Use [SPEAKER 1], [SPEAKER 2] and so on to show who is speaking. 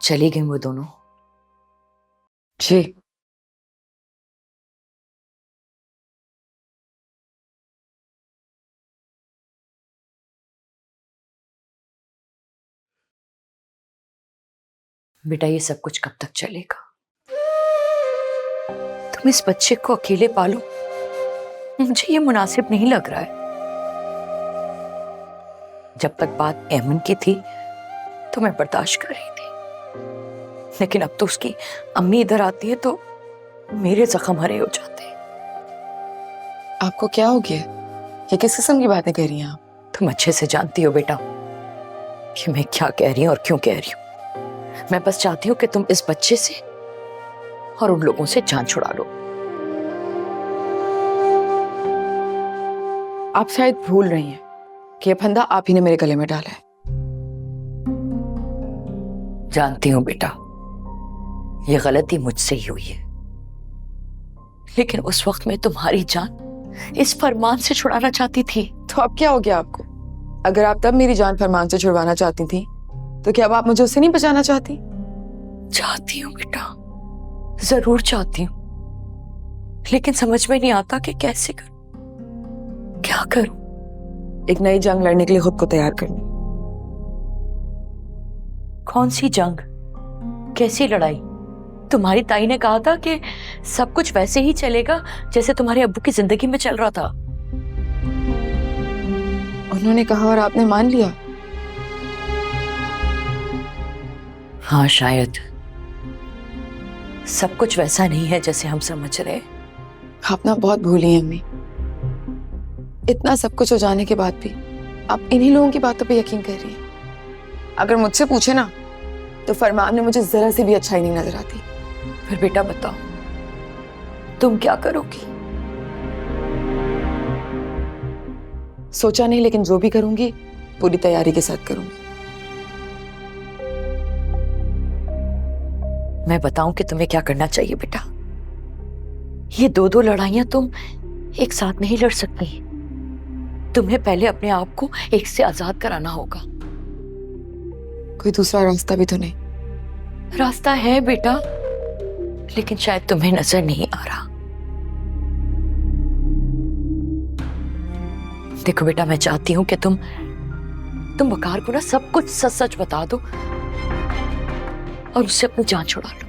[SPEAKER 1] चली गई वो दोनों।
[SPEAKER 2] जी।
[SPEAKER 1] बेटा ये सब कुछ कब तक चलेगा? तुम इस बच्चे को अकेले पालो, मुझे ये मुनासिब नहीं लग रहा है। जब तक बात एमन की थी तो मैं बर्दाश्त कर रही थी, लेकिन अब तो उसकी अम्मी इधर आती है तो मेरे जख्म हरे हो जाते हैं।
[SPEAKER 2] आपको क्या हो गया? ये किस किस्म की बातें कर रही हैं आप?
[SPEAKER 1] तुम अच्छे से जानती हो बेटा कि मैं क्या कह रही हूँ और क्यों कह रही हूँ। मैं बस चाहती हूँ कि तुम इस बच्चे से और उन लोगों से जान छुड़ा लो।
[SPEAKER 2] आप शायद भूल रही हैं कि ये फंदा आप ही ने मेरे गले में डाला है।
[SPEAKER 1] जानती हूँ बेटा, ये गलती मुझसे ही हुई है, लेकिन उस वक्त मैं तुम्हारी जान इस फरमान से छुड़ाना चाहती थी।
[SPEAKER 2] तो अब क्या हो गया आपको? अगर आप तब मेरी जान फरमान से छुड़वाना चाहती थी तो क्या अब आप मुझे उससे नहीं बचाना चाहती?
[SPEAKER 1] चाहती हूँ बेटा, जरूर चाहती हूँ, लेकिन समझ में नहीं आता कि कैसे करूं, क्या करूं।
[SPEAKER 2] एक नई जंग लड़ने के लिए खुद को तैयार करनी।
[SPEAKER 1] कौन सी जंग? कैसी लड़ाई? तुम्हारी ताई ने कहा था कि सब कुछ वैसे ही चलेगा जैसे तुम्हारे अब्बू की जिंदगी में चल रहा था।
[SPEAKER 2] उन्होंने कहा और आपने मान लिया?
[SPEAKER 1] हाँ शायद। सब कुछ वैसा नहीं है जैसे हम समझ रहे।
[SPEAKER 2] आप ना बहुत भूली हैं अम्मी। इतना सब कुछ हो जाने के बाद भी आप इन्हीं लोगों की बातों पे यकीन कर रही हैं। अगर मुझसे पूछे ना तो फरमान में मुझे जरा सी भी अच्छाई नहीं नजर आती।
[SPEAKER 1] फिर बेटा बताओ, तुम क्या करोगी?
[SPEAKER 2] सोचा नहीं, लेकिन जो भी करूंगी पूरी तैयारी के साथ करूंगी।
[SPEAKER 1] मैं बताऊं कि तुम्हें क्या करना चाहिए बेटा। ये दो दो लड़ाइयां तुम एक साथ नहीं लड़ सकती। तुम्हें पहले अपने आप को एक से आजाद कराना होगा।
[SPEAKER 2] कोई दूसरा रास्ता भी तो नहीं?
[SPEAKER 1] रास्ता है बेटा, लेकिन शायद तुम्हें नजर नहीं आ रहा। देखो बेटा, मैं चाहती हूं कि तुम वकार को ना सब कुछ सच सच बता दो और उससे अपनी जान छुड़ा लो।